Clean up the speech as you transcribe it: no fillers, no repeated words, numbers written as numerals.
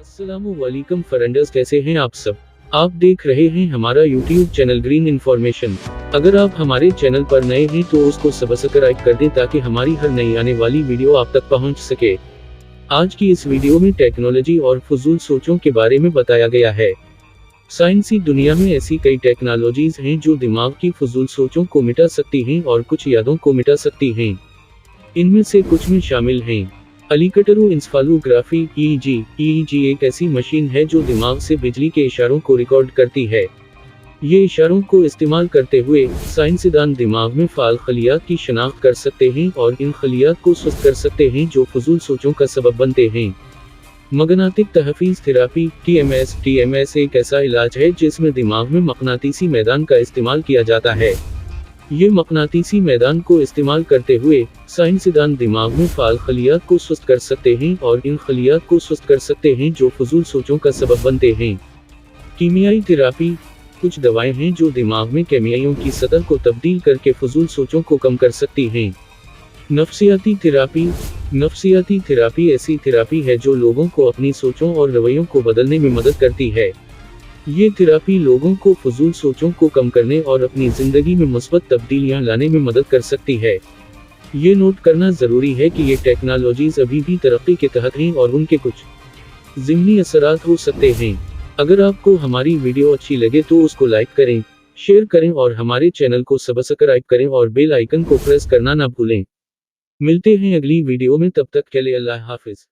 अस्सलामुअलैकुम फ्रेंड्स, कैसे हैं आप सब। आप देख रहे हैं हमारा यूट्यूब चैनल ग्रीन इन्फॉर्मेशन। अगर आप हमारे चैनल पर नए हैं तो उसको सब्सक्राइब कर दें ताकि हमारी हर नई आने वाली वीडियो आप तक पहुंच सके। आज की इस वीडियो में टेक्नोलॉजी और फजूल सोचों के बारे में बताया गया है। साइंसी दुनिया में ऐसी कई टेक्नोलॉजीज हैं जो दिमाग की फजूल सोचों को मिटा सकती हैं और कुछ यादों को मिटा सकती हैं। इनमें से कुछ में शामिल हैं इलेक्ट्रोइंसेफेलोग्राफी EEG एक ऐसी मशीन है जो दिमाग से बिजली के इशारों को रिकॉर्ड करती है। ये इशारों को इस्तेमाल करते हुए साइंसदान दिमाग में फाल खलियात की शनाख्त कर सकते हैं और इन खलियात को सुस्त कर सकते हैं जो फजूल सोचों का सबब बनते हैं। मगनातिक तहफ़ीज़ थेरेपी TMS एक ऐसा इलाज है जिसमें दिमाग में मकनातीसी मैदान का इस्तेमाल किया जाता है। ये मकनातीसी मैदान को इस्तेमाल करते हुए साइंसदान दिमाग में फाल खलियात को सुस्त कर सकते हैं और इन खलियात को सुस्त कर सकते हैं जो फजूल सोचों का सबब बनते हैं। कीमियाई थेरेपी कुछ दवाएं हैं जो दिमाग में केमियाइयों की सतह को तब्दील करके फजूल सोचों को कम कर सकती हैं। नफ्सियाती थेरेपी ऐसी थेरेपी है जो लोगों को अपनी सोचों और रवैयों को बदलने में मदद करती है। ये थेरेपी लोगों को फजूल सोचों को कम करने और अपनी ज़िंदगी में मुस्बत तब्दीलियां लाने में मदद कर सकती है। ये नोट करना ज़रूरी है कि ये टेक्नोलॉजीज़ अभी भी तरक्की के तहत हैं और उनके कुछ ज़िमनी असरात हो सकते हैं। अगर आपको हमारी वीडियो अच्छी लगे तो उसको लाइक करें, शेयर करें और हमारे चैनल को सब्सक्राइब करें और बेल आइकन को प्रेस करना ना भूलें। मिलते हैं अगली वीडियो में, तब तक के लिए अल्लाह हाफिज़।